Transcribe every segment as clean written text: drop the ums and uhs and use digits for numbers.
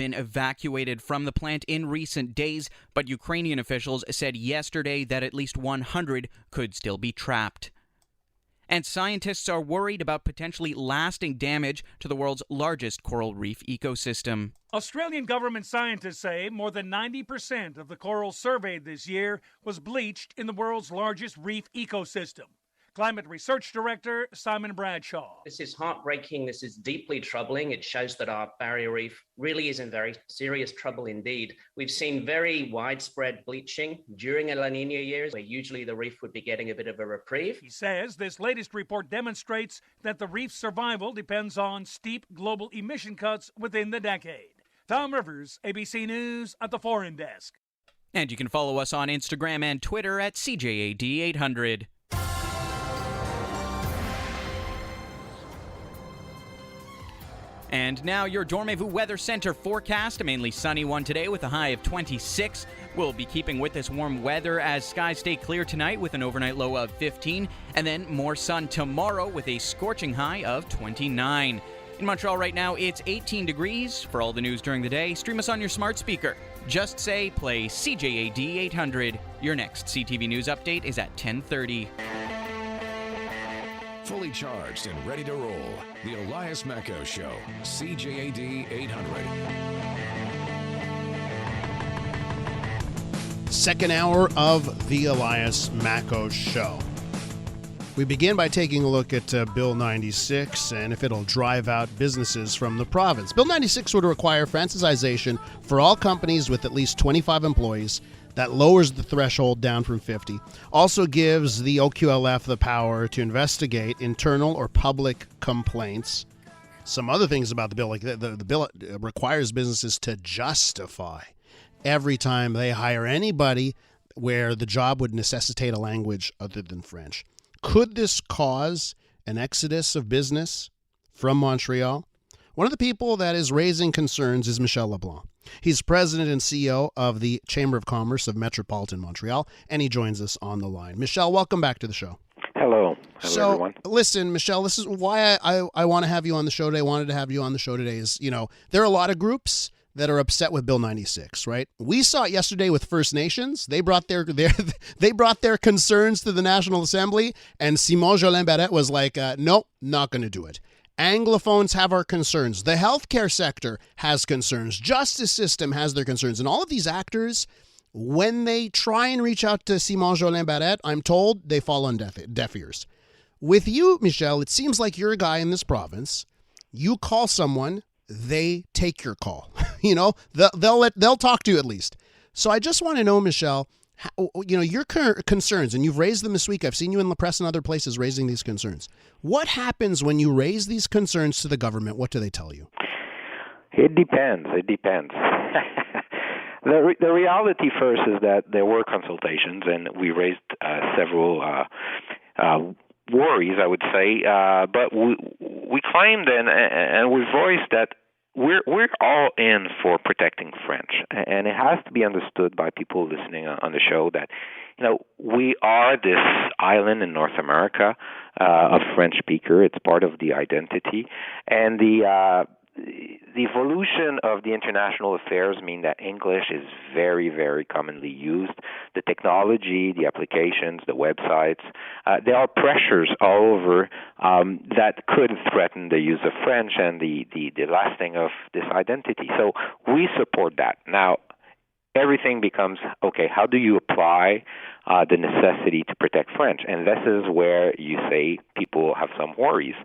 been evacuated from the plant in recent days, but Ukrainian officials said yesterday that at least 100 could still be trapped. And scientists are worried about potentially lasting damage to the world's largest coral reef ecosystem. Australian government scientists say more than 90% of the coral surveyed this year was bleached in the world's largest reef ecosystem. Climate Research Director Simon Bradshaw. This is heartbreaking. This is deeply troubling. It shows that our barrier reef really is in very serious trouble indeed. We've seen very widespread bleaching during La Nina years, where usually the reef would be getting a bit of a reprieve. He says this latest report demonstrates that the reef's survival depends on steep global emission cuts within the decade. Tom Rivers, ABC News at the Foreign Desk. And you can follow us on Instagram and Twitter at CJAD800. And now your Dormez-vous Weather Center forecast. A mainly sunny one today with a high of 26. We'll be keeping with this warm weather as skies stay clear tonight with an overnight low of 15. And then more sun tomorrow with a scorching high of 29. In Montreal right now, it's 18 degrees. For all the news during the day, stream us on your smart speaker. Just say play CJAD 800. Your next CTV News update is at 10:30. Fully charged and ready to roll. The Elias Macco Show, CJAD 800. Second hour of the Elias Macco Show. We begin by taking a look at Bill 96 and if it'll drive out businesses from the province. Bill 96 would require franchisation for all companies with at least 25 employees. That lowers the threshold down from 50. Also gives the OQLF the power to investigate internal or public complaints. Some other things about the bill, like the bill requires businesses to justify every time they hire anybody where the job would necessitate a language other than French. Could this cause an exodus of business from Montreal? One of the people that is raising concerns is Michel Leblanc. He's president and CEO of the Chamber of Commerce of Metropolitan Montreal, and he joins us on the line. Michel, welcome back to the show. Hello. Hello, everyone. Listen, Michel, this is why I want to have you on the show today. I wanted to have you on the show today is, there are a lot of groups that are upset with Bill 96, right? We saw it yesterday with First Nations. They brought their concerns to the National Assembly, and Simon Jolin Barrette was like, nope, not going to do it. Anglophones have our concerns. The healthcare sector has concerns. Justice system has their concerns. And all of these actors, when they try and reach out to Simon Jolin Barrette, I'm told they fall on deaf ears. With you, Michel, it seems like you're a guy in this province. You call someone, they take your call. They'll talk to you at least. So I just want to know, Michel, your concerns, and you've raised them this week. I've seen you in the press and other places raising these concerns. What happens when you raise these concerns to the government? What do they tell you? It depends. The reality first is that there were consultations, and we raised several worries, I would say. But we claimed and we voiced that we're all in for protecting French, and it has to be understood by people listening on the show that we are this island in North America of French speaker. It's part of the identity, and the evolution of the international affairs mean that English is very, very commonly used. The technology, the applications, the websites, there are pressures all over that could threaten the use of French and the lasting of this identity. So we support that. Now, everything becomes, okay, how do you apply the necessity to protect French? And this is where you say people have some worries.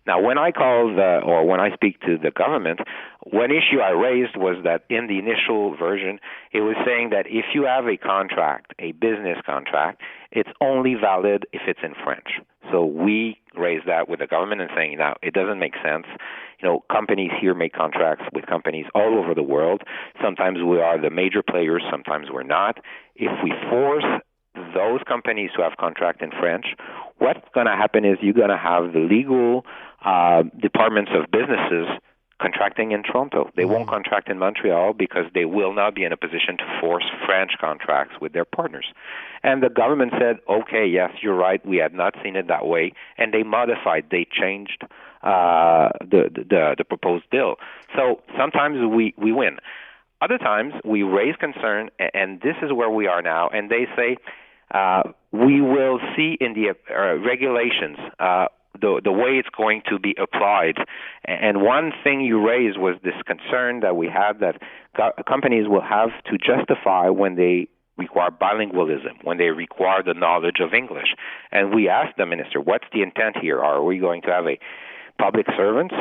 Now, when I when I speak to the government, one issue I raised was that in the initial version, it was saying that if you have a contract, a business contract, it's only valid if it's in French. So we raised that with the government and saying, now, it doesn't make sense. Companies here make contracts with companies all over the world. Sometimes we are the major players, sometimes we're not. If we force those companies who have contract in French, what's going to happen is you're going to have the legal departments of businesses contracting in Toronto. They won't contract in Montreal because they will not be in a position to force French contracts with their partners. And the government said, okay, yes, you're right, we had not seen it that way, and they modified, they changed the proposed bill. So sometimes we win. Other times we raise concern, and this is where we are now, and they say we will see in the regulations the way it's going to be applied. And one thing you raised was this concern that we have that companies will have to justify when they require bilingualism, when they require the knowledge of English. And we asked the minister, what's the intent here? Are we going to have a public servants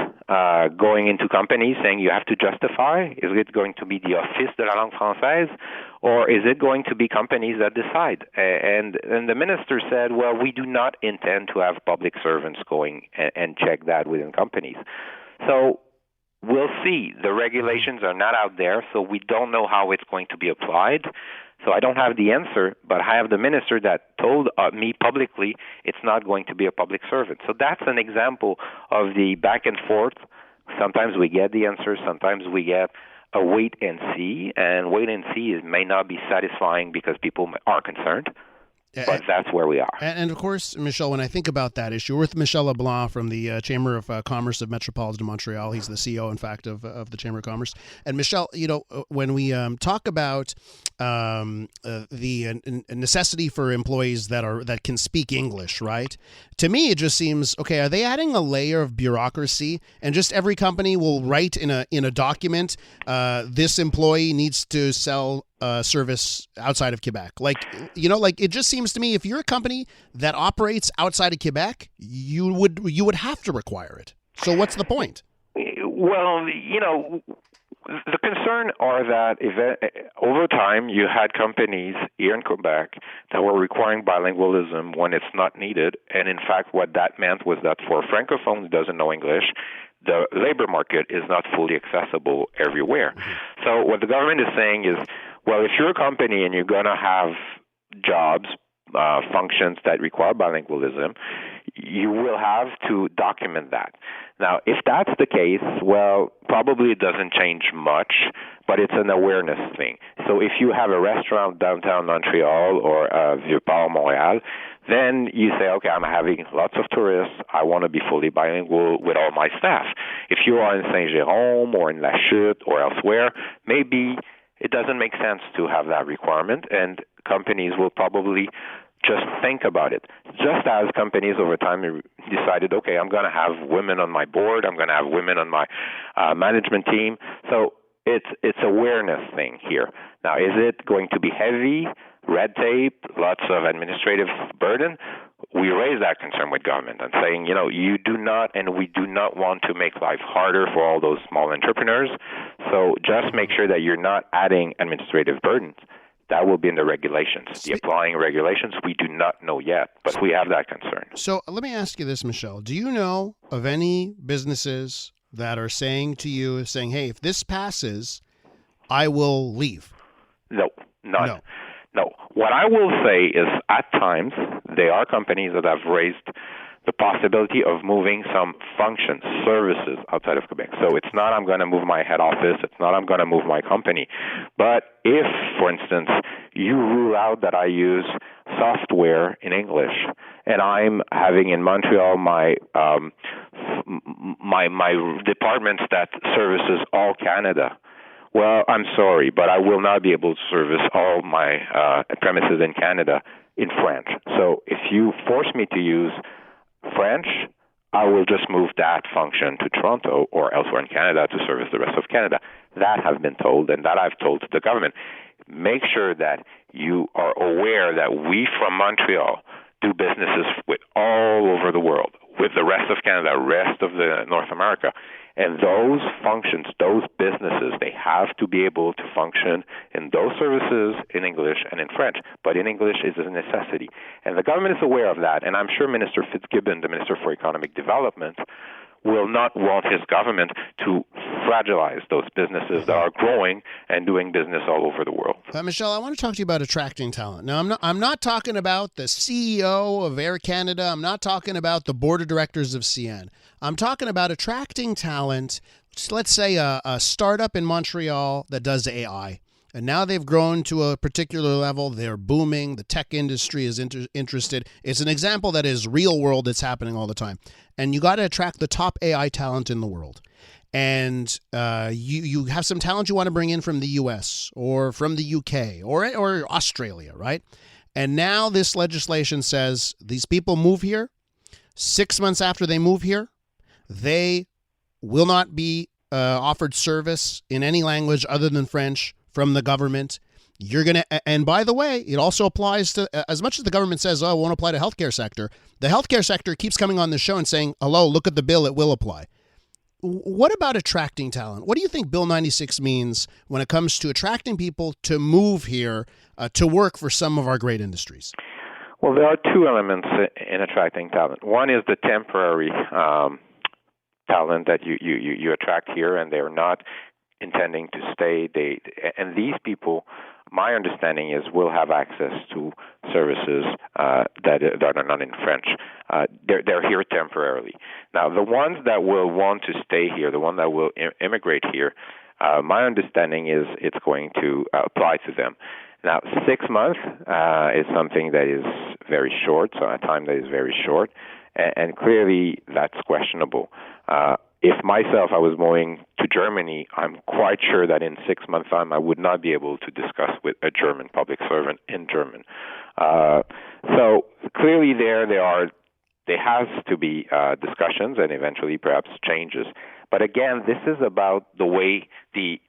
going into companies saying you have to justify? Is it going to be the Office de la Langue Française? Or is it going to be companies that decide? And the minister said, well, we do not intend to have public servants going and check that within companies. So we'll see. The regulations are not out there, so we don't know how it's going to be applied. So I don't have the answer, but I have the minister that told me publicly it's not going to be a public servant. So that's an example of the back and forth. Sometimes we get the answer, sometimes we get a wait and see, and wait and see may not be satisfying because people are concerned. But that's where we are. And of course, Michel, when I think about that issue, we're with Michel Leblanc from the Chamber of Commerce of Metropolitan Montreal. He's the CEO, in fact, of the Chamber of Commerce. And Michel, when we talk about the necessity for employees that can speak English, right? To me, it just seems, okay, are they adding a layer of bureaucracy, and just every company will write in a document, this employee needs to sell service outside of Quebec? It just seems to me, if you're a company that operates outside of Quebec, you would have to require it. So what's the point? Well, the concern are that over time you had companies here in Quebec that were requiring bilingualism when it's not needed, and in fact what that meant was that for a francophone who doesn't know English, the labor market is not fully accessible everywhere. So what the government is saying is, well, if you're a company and you're going to have jobs, functions that require bilingualism, you will have to document that. Now, if that's the case, well, probably it doesn't change much, but it's an awareness thing. So if you have a restaurant downtown Montreal or Vieux-Port, Montreal, then you say, okay, I'm having lots of tourists. I want to be fully bilingual with all my staff. If you are in Saint-Jérôme or in La Chute or elsewhere, maybe it doesn't make sense to have that requirement, and companies will probably just think about it. Just as companies over time decided, okay, I'm going to have women on my board, I'm going to have women on my management team. So it's awareness thing here. Now, is it going to be heavy, red tape, lots of administrative burden? We raise that concern with government and saying, you do not, and we do not want to make life harder for all those small entrepreneurs. So just make sure that you're not adding administrative burdens. That will be in the regulations. The applying regulations, we do not know yet, but we have that concern. So let me ask you this, Michel. Do you know of any businesses that are saying to you, hey, if this passes, I will leave? No, none. No. What I will say is at times there are companies that have raised the possibility of moving some functions, services outside of Quebec. So it's not I'm going to move my head office, it's not I'm going to move my company. But if, for instance, you rule out that I use software in English and I'm having in Montreal my departments that services all Canada, well, I'm sorry, but I will not be able to service all my premises in Canada in French. So if you force me to use French, I will just move that function to Toronto or elsewhere in Canada to service the rest of Canada. That has been told, and that I've told to the government. Make sure that you are aware that we from Montreal do businesses with all over the world, with the rest of Canada, rest of the North America. And those functions, those businesses, they have to be able to function in those services in English and in French. But in English is a necessity. And the government is aware of that. And I'm sure Minister Fitzgibbon, the Minister for Economic Development, will not want his government to fragilize those businesses that are growing and doing business all over the world. Michel, I want to talk to you about attracting talent. Now, I'm not talking about the CEO of Air Canada. I'm not talking about the board of directors of CN. I'm talking about attracting talent. Let's say a startup in Montreal that does AI, And now they've grown to a particular level. They're booming. The tech industry is interested. It's an example that is real world. It's happening all the time. And you got to attract the top AI talent in the world. And you have some talent you want to bring in from the U.S. or from the U.K. or Australia, right? And now this legislation says these people move here. 6 months after they move here, they will not be offered service in any language other than French from the government. You're going to, and by the way, it also applies to, as much as the government says, oh, it won't apply to healthcare sector, the healthcare sector keeps coming on the show and saying, hello, look at the bill, it will apply. What about attracting talent? What do you think Bill 96 means when it comes to attracting people to move here to work for some of our great industries? Well, there are two elements in attracting talent. One is the temporary talent that you attract here, and they're not intending to stay. And these people, my understanding is, will have access to services that are not in French. They're here temporarily. Now, the ones that will want to stay here, the ones that will immigrate here, my understanding is it's going to apply to them. Now, 6 months is something that is very short, so a time that is very short, and clearly that's questionable. If myself, I was moving to Germany, I'm quite sure that in 6 months' time I would not be able to discuss with a German public servant in German. So clearly there has to be discussions and eventually perhaps changes. But again, this is about the way the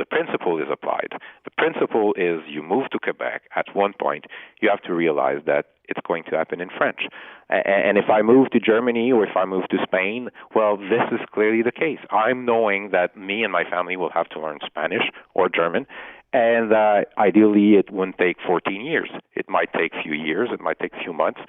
principle is applied. The principle is you move to Quebec, at one point you have to realize that it's going to happen in French. And if I move to Germany or if I move to Spain, well, this is clearly the case. I'm knowing that me and my family will have to learn Spanish or German, and ideally it wouldn't take 14 years. It might take a few years, it might take a few months,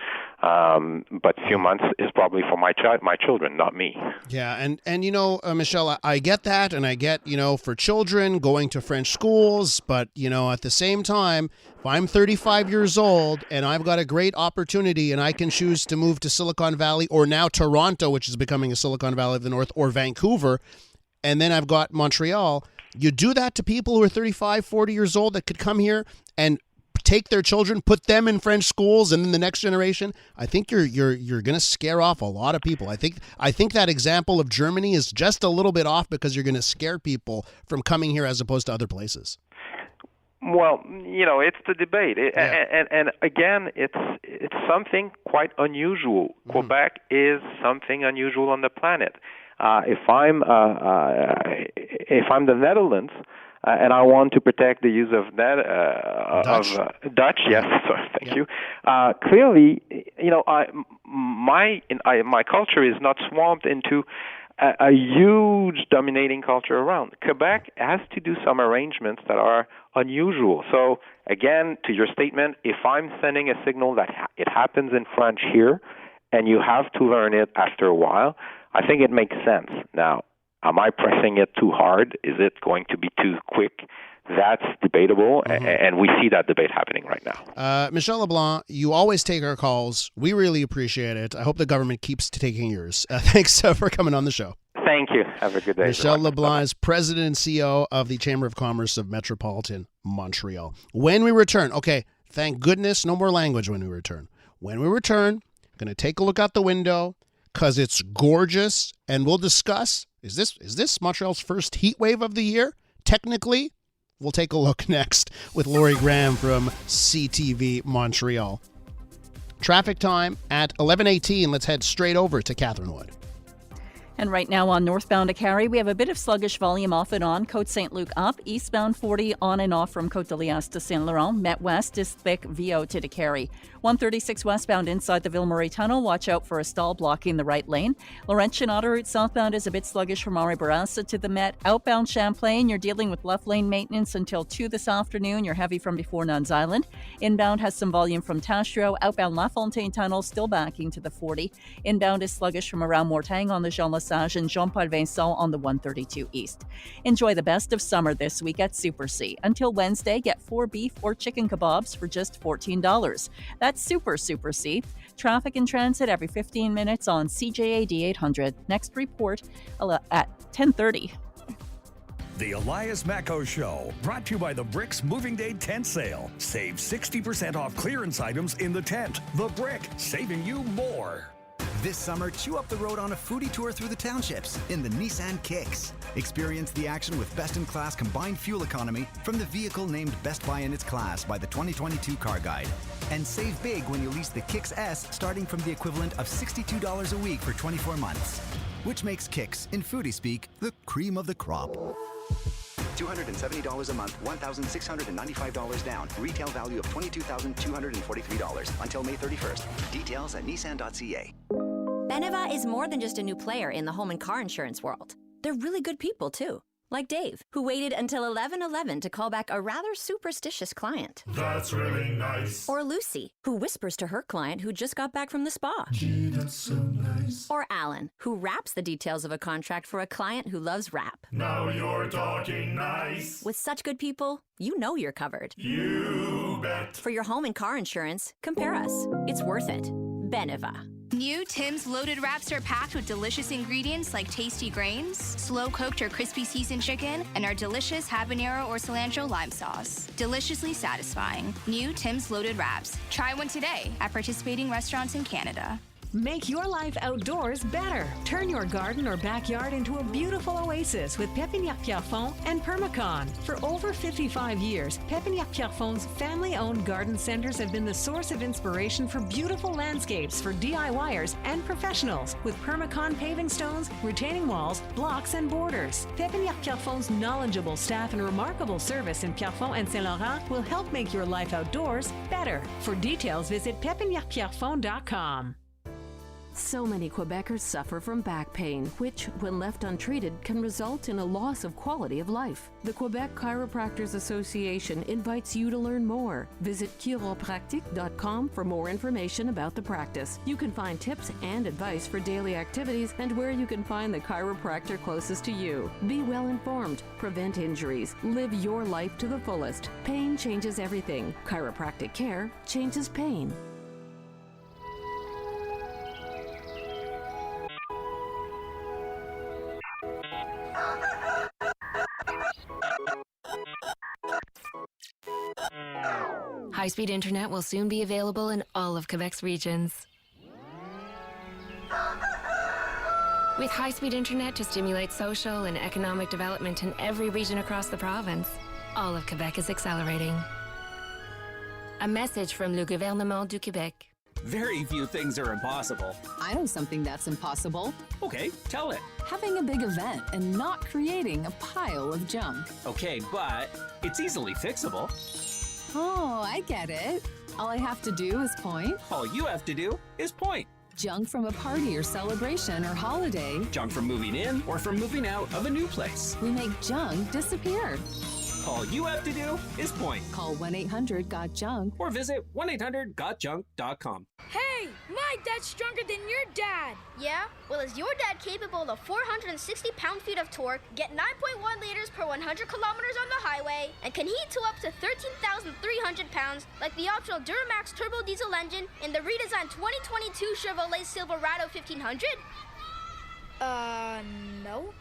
but a few months is probably for my children, not me. Yeah, and you know, Michel, I get that, and I get, you know, for children going to French schools, but, you know, at the same time, if I'm 35 years old and I've got a great opportunity and I can choose to move to Silicon Valley or now Toronto, which is becoming a Silicon Valley of the North, or Vancouver, and then I've got Montreal, you do that to people who are 35, 40 years old that could come here and take their children, put them in French schools, and then the next generation. I think you're going to scare off a lot of people. I think that example of Germany is just a little bit off because you're going to scare people from coming here as opposed to other places. Well, you know, it's the debate, and again, it's something quite unusual. Mm-hmm. Quebec is something unusual on the planet. If I'm the Netherlands and I want to protect the use of Dutch, yes, sorry, thank you. Clearly, you know, my culture is not swamped into a huge dominating culture around. Quebec has to do some arrangements that are unusual. So again, to your statement, if I'm sending a signal that it happens in French here, and you have to learn it after a while, I think it makes sense. Now, am I pressing it too hard? Is it going to be too quick? That's debatable, and we see that debate happening right now. Michel Leblanc, you always take our calls. We really appreciate it. I hope the government keeps taking yours. Thanks for coming on the show. Thank you. Have a good day. Michel Leblanc is president and CEO of the Chamber of Commerce of Metropolitan Montreal. When we return, okay, thank goodness, no more language when we return. When we return, I'm going to take a look out the window because it's gorgeous, and we'll discuss, is this Montreal's first heat wave of the year? Technically, we'll take a look next with Laurie Graham from CTV Montreal. Traffic time at 11:18. Let's head straight over to Catherine Wood. And right now on northbound to Carrie, we have a bit of sluggish volume off and on. Côte Saint-Luc up, eastbound 40 on and off from Côte de Liesse to Saint Laurent. Met West is thick, VO to Carrie. 136 westbound inside the Ville-Marie Tunnel. Watch out for a stall blocking the right lane. Laurentian Autoroute southbound is a bit sluggish from Henri-Bourassa to the Met. Outbound Champlain, you're dealing with left lane maintenance until 2 this afternoon. You're heavy from before Nuns Island. Inbound has some volume from Taschereau. Outbound LaFontaine Tunnel still backing to the 40. Inbound is sluggish from around Mortagne on the Jean Lesage and Jean-Paul Vincent on the 132 East. Enjoy the best of summer this week at Super C. Until Wednesday, get 4 beef or chicken kebabs for just $14. That's Super C. Traffic and transit every 15 minutes on CJAD 800. Next report at 10:30. The Elias Macco Show, brought to you by the Brick's Moving Day Tent Sale. Save 60% off clearance items in the tent. The Brick, saving you more. This summer, chew up the road on a foodie tour through the townships in the Nissan Kicks. Experience the action with best-in-class combined fuel economy from the vehicle named Best Buy in its class by the 2022 Car Guide. And save big when you lease the Kicks S starting from the equivalent of $62 a week for 24 months. Which makes Kicks, in foodie speak, the cream of the crop. $270 a month, $1,695 down. Retail value of $22,243 until May 31st. Details at nissan.ca. Beneva is more than just a new player in the home and car insurance world. They're really good people, too. Like Dave, who waited until 11:11 to call back a rather superstitious client. That's really nice. Or Lucy, who whispers to her client who just got back from the spa. Gee, that's so nice. Or Alan, who raps the details of a contract for a client who loves rap. Now you're talking nice. With such good people, you know you're covered. You bet. For your home and car insurance, compare us. It's worth it. Beneva. New Tim's loaded wraps are packed with delicious ingredients like tasty grains, slow-cooked or crispy seasoned chicken, and our delicious habanero or cilantro lime sauce. Deliciously satisfying. New Tim's loaded wraps. Try one today at participating restaurants in Canada. Make your life outdoors better. Turn your garden or backyard into a beautiful oasis with Pépinière Pierrefonds and Permacon. For over 55 years, Pépinière Pierrefonds' family-owned garden centers have been the source of inspiration for beautiful landscapes for DIYers and professionals with Permacon paving stones, retaining walls, blocks, and borders. Pépinière Pierrefonds' knowledgeable staff and remarkable service in Pierrefonds and Saint-Laurent will help make your life outdoors better. For details, visit pépinièrepierrefonds.com. So many Quebecers suffer from back pain, which, when left untreated, can result in a loss of quality of life. The Quebec Chiropractors Association invites you to learn more. Visit chiropractic.com for more information about the practice. You can find tips and advice for daily activities and where you can find the chiropractor closest to you. Be well informed, prevent injuries, live your life to the fullest. Pain changes everything. Chiropractic care changes pain. High-speed internet will soon be available in all of Quebec's regions. With high-speed internet to stimulate social and economic development in every region across the province, all of Quebec is accelerating. A message from le gouvernement du Québec. Very few things are impossible. I know something that's impossible. Okay, tell it. Having a big event and not creating a pile of junk. Okay, but it's easily fixable. Oh, I get it. All I have to do is point. All you have to do is point. Junk from a party or celebration or holiday. Junk from moving in or from moving out of a new place. We make junk disappear. All you have to do is point. Call 1-800-GOT-JUNK or visit 1-800-GOT-JUNK.com. Hey, my dad's stronger than your dad. Yeah? Well, is your dad capable of 460 pound-feet of torque, get 9.1 liters per 100 kilometers on the highway, and can he tow up to 13,300 pounds like the optional Duramax turbo diesel engine in the redesigned 2022 Chevrolet Silverado 1500? No.